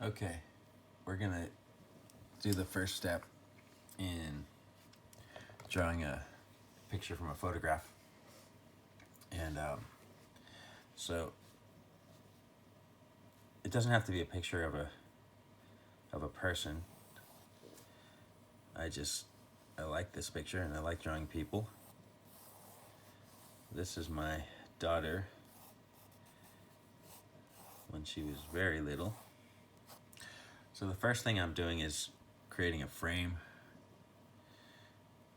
Okay, we're gonna do the first step in drawing a picture from a photograph. And so it doesn't have to be a picture of a person. I like this picture and I like drawing people. This is my daughter when she was very little. So the first thing I'm doing is creating a frame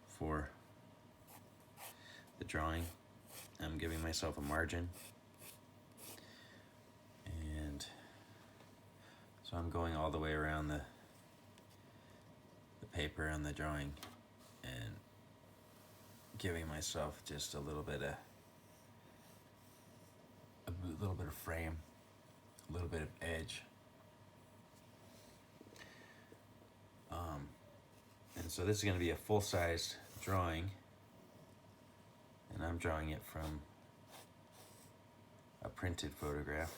for the drawing. I'm giving myself a margin. And so I'm going all the way around the paper on the drawing and giving myself just a little bit of frame, a little bit of edge. And so this is going to be a full-sized drawing, and I'm drawing it from a printed photograph.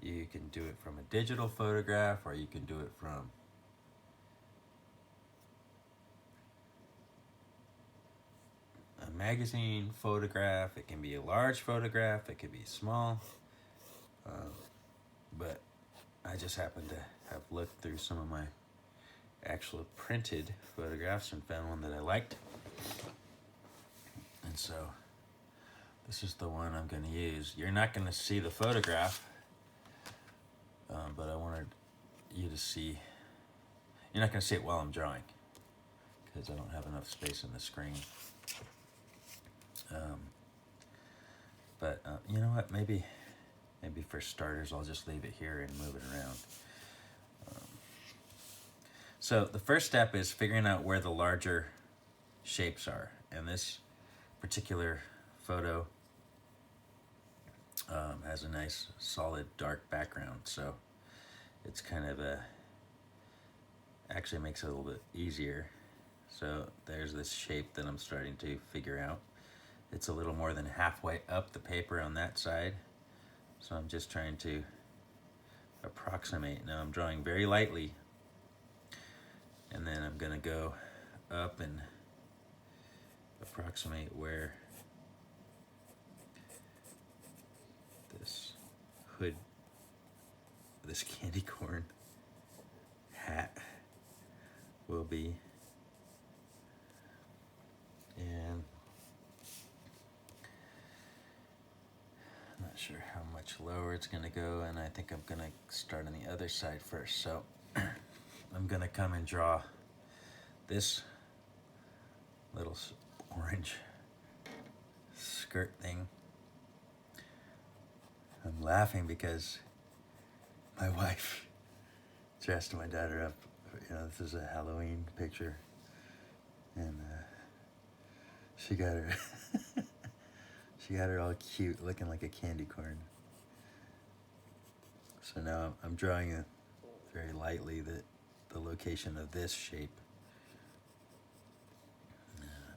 You can do it from a digital photograph, or you can do it from a magazine photograph. It can be a large photograph, it could be small. But I just happen to have looked through some of my actual printed photographs and found one that I liked. And so this is the one I'm going to use. You're not going to see the photograph, but I wanted you to see. You're not going to see it while I'm drawing because I don't have enough space in the screen. But you know what? Maybe for starters, I'll just leave it here and move it around. So the first step is figuring out where the larger shapes are. And this particular photo has a nice solid dark background. So it's kind of actually makes it a little bit easier. So there's this shape that I'm starting to figure out. It's a little more than halfway up the paper on that side. So I'm just trying to approximate. Now I'm drawing very lightly, and then I'm going to go up and approximate where this hood, this candy corn hat will be. And I'm not sure how much lower it's going to go, and I think I'm going to start on the other side first. So I'm going to come and draw this little orange skirt thing. I'm laughing because my wife dressed my daughter up. You know, this is a Halloween picture, and she got her she got her all cute, looking like a candy corn. So now I'm drawing very lightly the location of this shape.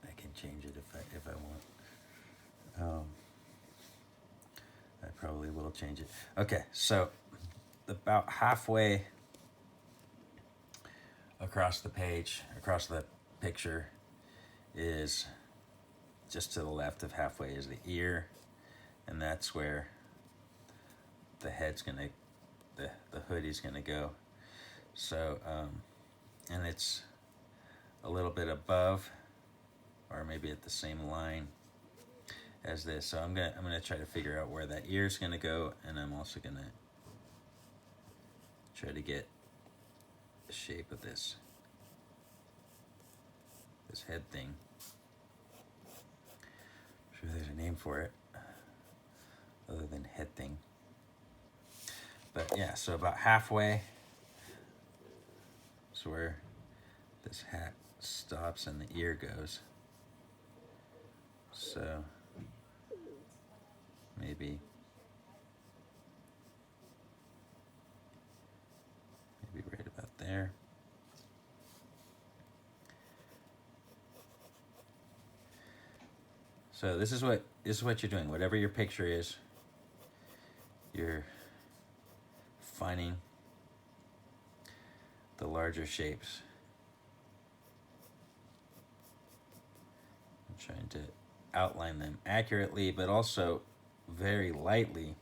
I can change it if I want. I probably will change it. Okay, so about halfway across the page, across the picture, is just to the left of halfway is the ear, and that's where the head's gonna, the hoodie's gonna go. So, and it's a little bit above, or maybe at the same line as this. So I'm gonna try to figure out where that ear's gonna go, and I'm also gonna try to get the shape of this head thing. I'm sure there's a name for it other than head thing. But yeah, so about halfway is where this hat stops and the ear goes. So maybe right about there. So this is what you're doing. Whatever your picture is, you're finding the larger shapes. I'm trying to outline them accurately, but also very lightly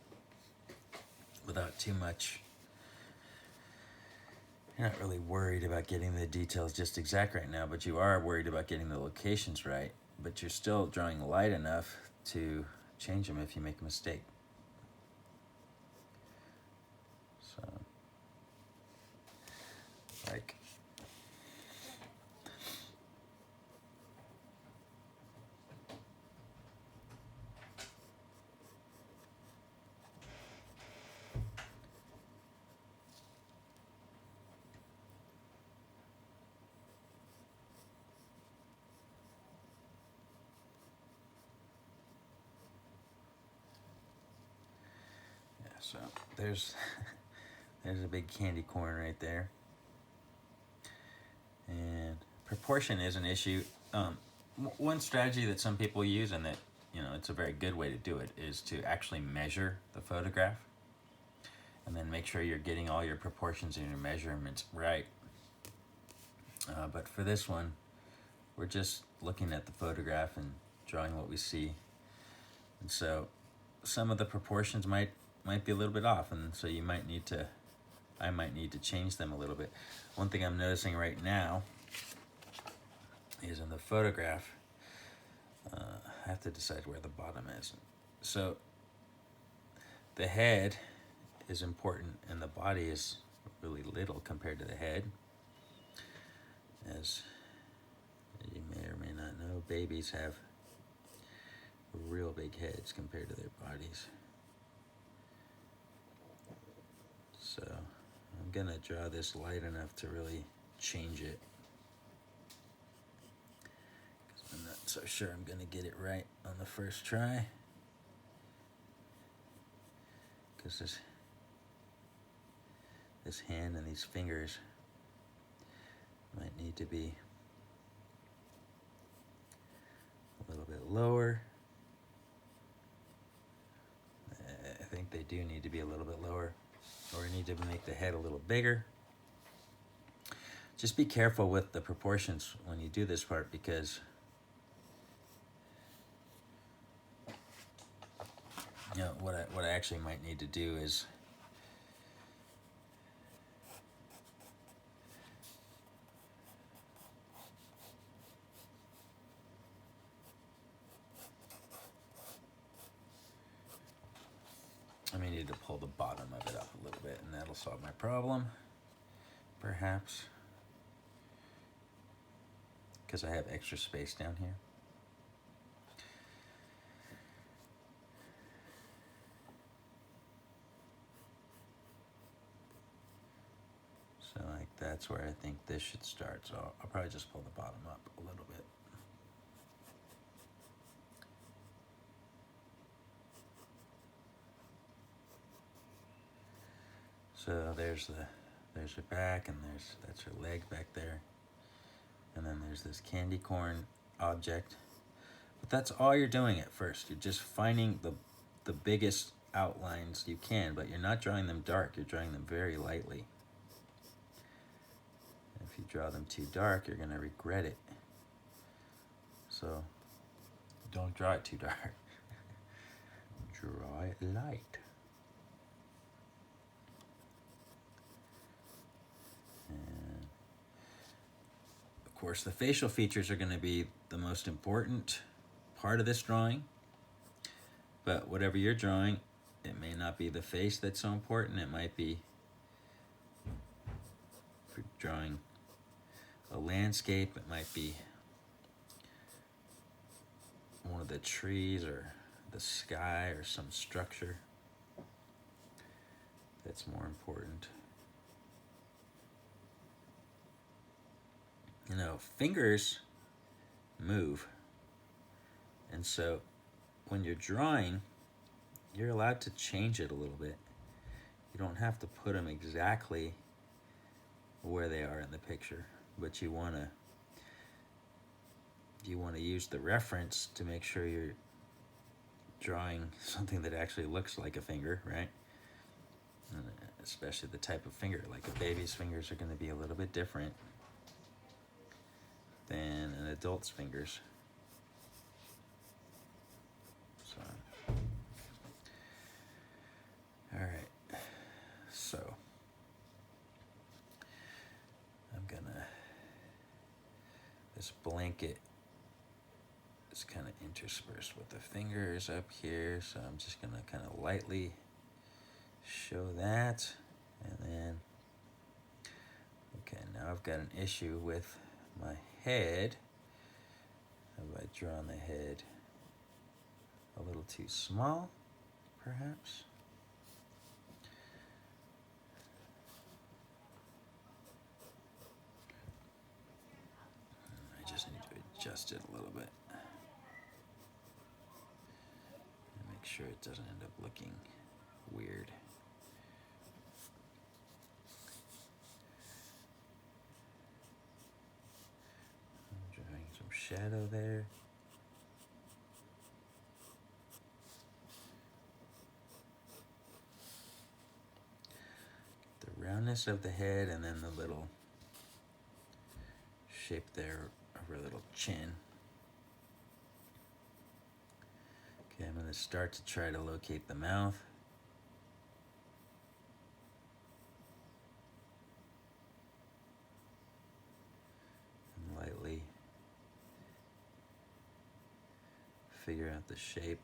without too much. You're not really worried about getting the details just exact right now, but you are worried about getting the locations right. But you're still drawing light enough to change them if you make a mistake. So, like, yeah, so there's there's a big candy corn right there. And proportion is an issue. One strategy that some people use, and that, you know, it's a very good way to do it, is to actually measure the photograph and then make sure you're getting all your proportions and your measurements right. But for this one, we're just looking at the photograph and drawing what we see. And so some of the proportions might be a little bit off, and so I might need to change them a little bit. One thing I'm noticing right now is in the photograph, I have to decide where the bottom is. So the head is important and the body is really little compared to the head. As you may or may not know, babies have real big heads compared to their bodies. So I'm gonna draw this light enough to really change it. I'm not so sure I'm gonna get it right on the first try, because this hand and these fingers might need to be a little bit lower. I think they do need to be a little bit lower, or we need to make the head a little bigger. Just be careful with the proportions when you do this part, because you know what I actually might need to do is I may need to pull the bottom of it up a little bit, and that'll solve my problem, perhaps, because I have extra space down here. So like that's where I think this should start. So I'll probably just pull the bottom up a little bit. So there's your back, and that's her leg back there. And then there's this candy corn object. But that's all you're doing at first. You're just finding the biggest outlines you can, but you're not drawing them dark. You're drawing them very lightly. If you draw them too dark, you're going to regret it. So don't draw it too dark. Draw it light. And of course, the facial features are going to be the most important part of this drawing. But whatever you're drawing, it may not be the face that's so important. It might be, if you're drawing a landscape, it might be one of the trees or the sky or some structure that's more important. You know, fingers move, and so when you're drawing, you're allowed to change it a little bit. You don't have to put them exactly where they are in the picture, but you want to use the reference to make sure you're drawing something that actually looks like a finger, right? And especially the type of finger. Like a baby's fingers are going to be a little bit different than an adult's fingers. So, all right. So, I'm gonna, this blanket is kind of interspersed with the fingers up here. So I'm just gonna kind of lightly show that. And then, okay, now I've got an issue with my head. Have I drawn the head a little too small, perhaps? I just need to adjust it a little bit and make sure it doesn't end up looking weird. I'm drawing some shadow there. The roundness of the head and then the little shape there of her little chin. Okay, I'm going to start to try to locate the mouth. And lightly figure out the shape.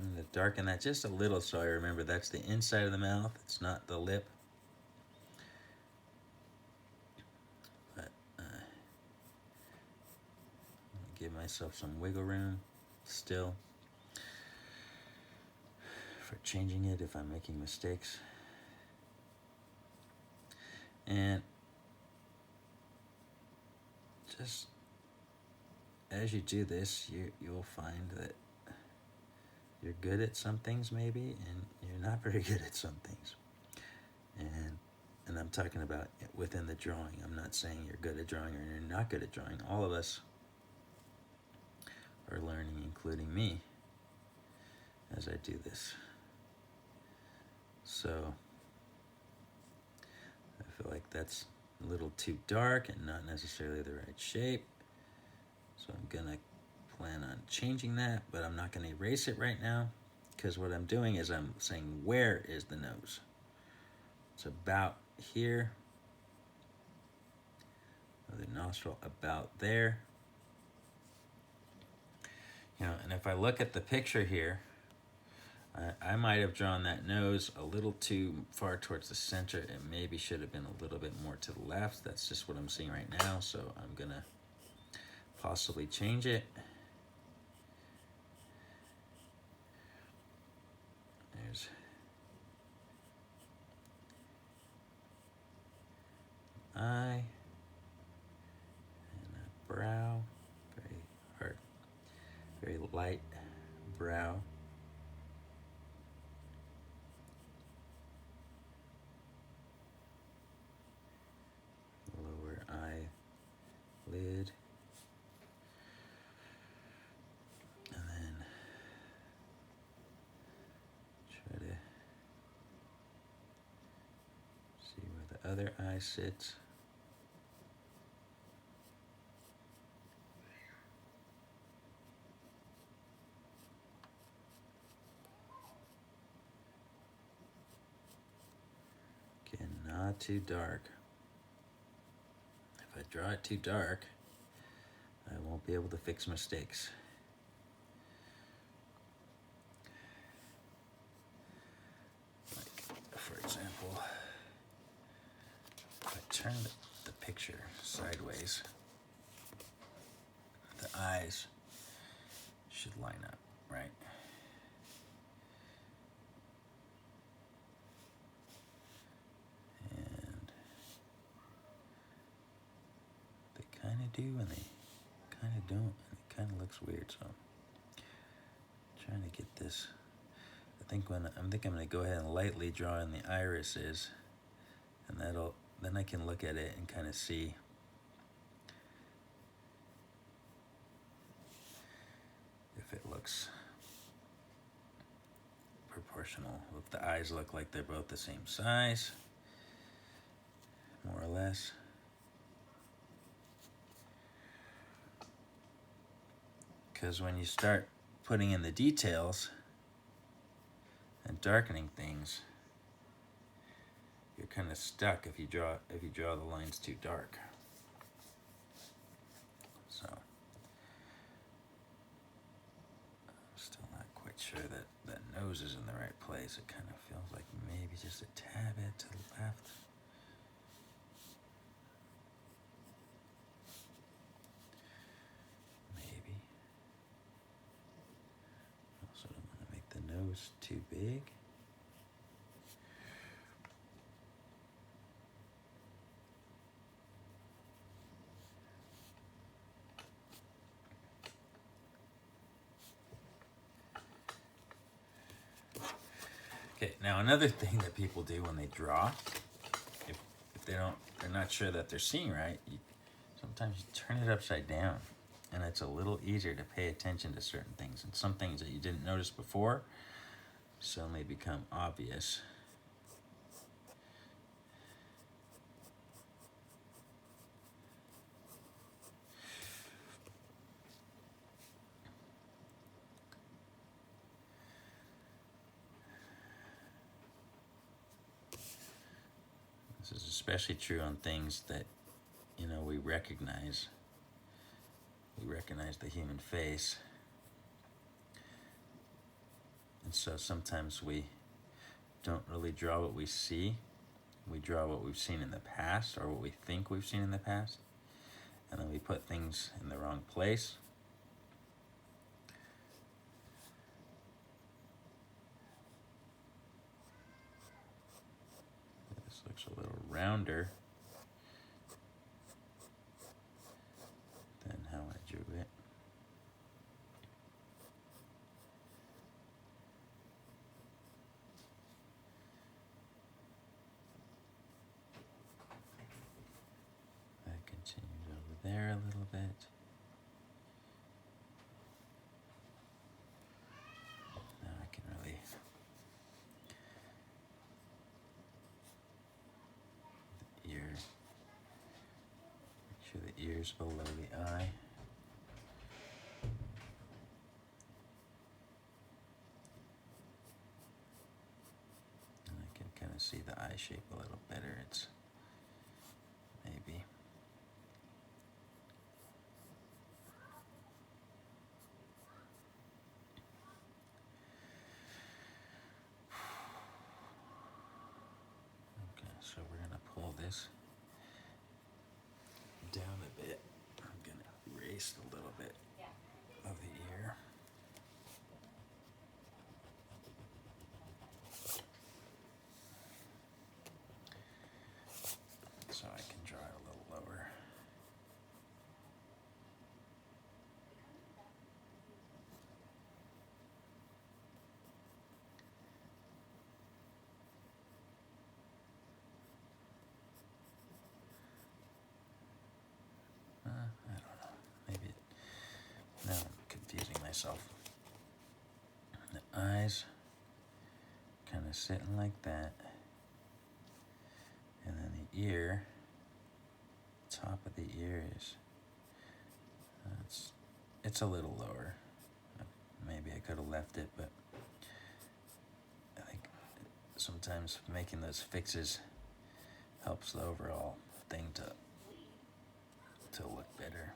I'm going to darken that just a little so I remember that's the inside of the mouth, it's not the lip. But I'm going to give myself some wiggle room still for changing it if I'm making mistakes. And just as you do this, you'll find that you're good at some things maybe, and you're not very good at some things. And I'm talking about within the drawing. I'm not saying you're good at drawing or you're not good at drawing. All of us are learning, including me, as I do this. So I feel like that's a little too dark and not necessarily the right shape. So I'm gonna plan on changing that, but I'm not gonna erase it right now, because what I'm doing is I'm saying, where is the nose? It's about here. The nostril about there. You know, and if I look at the picture here, I might have drawn that nose a little too far towards the center. It maybe should have been a little bit more to the left. That's just what I'm seeing right now, so I'm gonna possibly change it. There's an eye and a brow, very hard, very light brow. Lower eyelid. And then try to see where the other eye sits. Again, not too dark. If I draw it too dark, I won't be able to fix mistakes. Like, for example, if I turn the picture sideways, the eyes should line up, right? And they kind of do, and they kind of don't, and it kind of looks weird. So trying to get this. I think I'm going to go ahead and lightly draw in the irises, and then I can look at it and kind of see if it looks proportional. If the eyes look like they're both the same size, more or less. Because when you start putting in the details and darkening things, you're kind of stuck if you draw the lines too dark. So I'm still not quite sure that that nose is in the right place. It kind of feels like maybe just a tad bit to the left. Maybe. Also don't want to make the nose too big. Okay, now another thing that people do when they draw, if they're not sure that they're seeing right, sometimes you turn it upside down, and it's a little easier to pay attention to certain things, and some things that you didn't notice before suddenly become obvious. This is especially true on things that, we recognize. We recognize the human face. And so sometimes we don't really draw what we see. We draw what we've seen in the past, or what we think we've seen in the past. And then we put things in the wrong place. This looks a little rounder than how I drew it. That continues over there a little bit. Now I can really the ear. Make sure the ear's below the eye. And I can kind of see the eye shape a little better. It's maybe. Okay, so we're going to pull this down a bit. I'm going to erase a little bit of the ear. So I can draw it a little lower. I don't know. Maybe now I'm confusing myself. The eyes kind of sitting like that, and then the ear, top of the ear is it's a little lower. Maybe I could have left it, but I think sometimes making those fixes helps the overall thing to look better.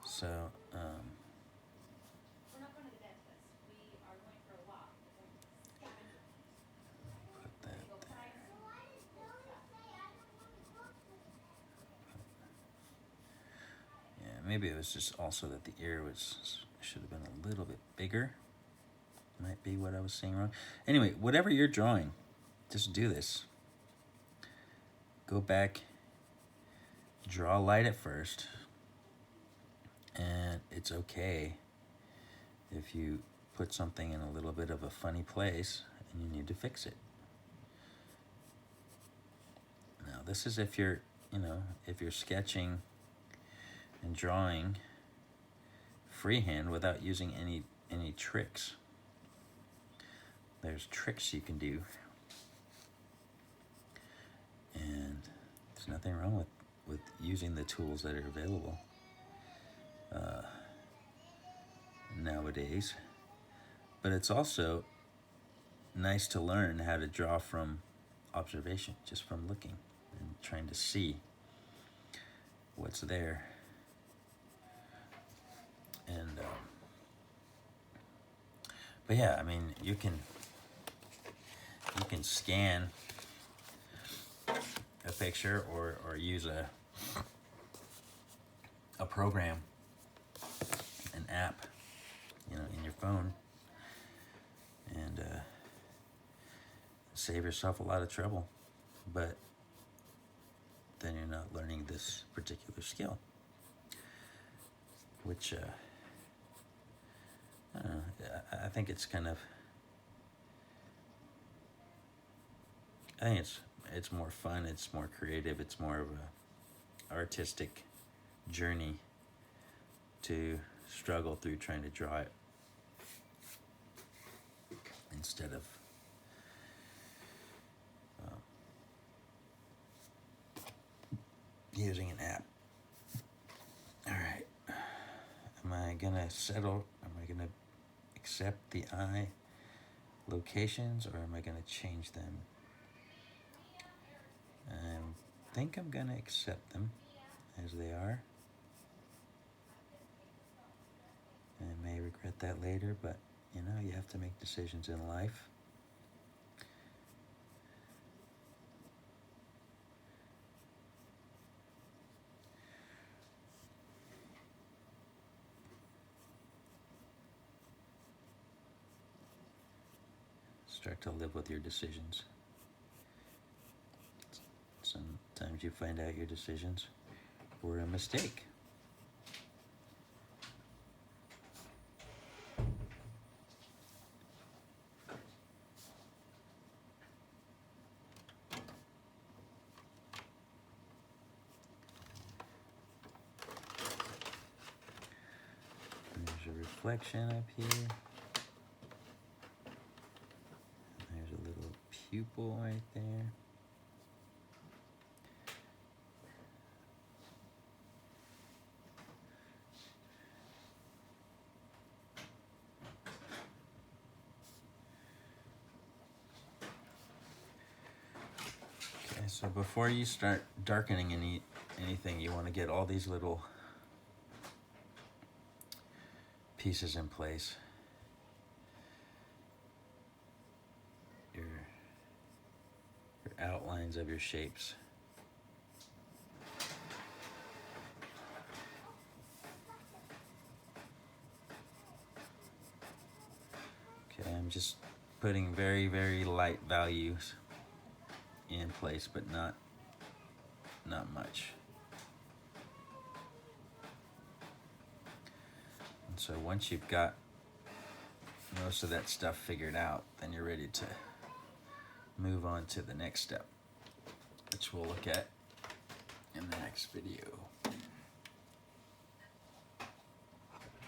So, We're not going to the dentist. We are going for a walk. put that there. Yeah, maybe it was just also that the ear should have been a little bit bigger. Might be what I was seeing wrong. Anyway, whatever you're drawing, just do this. Go back draw light at first, and it's okay if you put something in a little bit of a funny place and you need to fix it. Now, this is if you're, if you're sketching and drawing freehand without using any tricks. There's tricks you can do, and there's nothing wrong with using the tools that are available nowadays. But it's also nice to learn how to draw from observation, just from looking and trying to see what's there. And but yeah, I mean, you can scan a picture or use a program, an app, in your phone, and save yourself a lot of trouble. But then you're not learning this particular skill, which I don't know, I think it's kind of, I think it's more fun, it's more creative, it's more of a artistic journey to struggle through trying to draw it instead of using an app. All right, am I gonna settle? Am I gonna accept the eye locations, or am I gonna change them? I think I'm gonna accept them as they are. I may regret that later, but you have to make decisions in life. Start to live with your decisions. Sometimes you find out your decisions were a mistake. There's a reflection up here. There's a little pupil right there. Okay, so before you start darkening anything, you want to get all these little pieces in place. Your outlines of your shapes. Okay, I'm just putting very, very light values in place, but not much. And so once you've got most of that stuff figured out, then you're ready to move on to the next step, which we'll look at in the next video.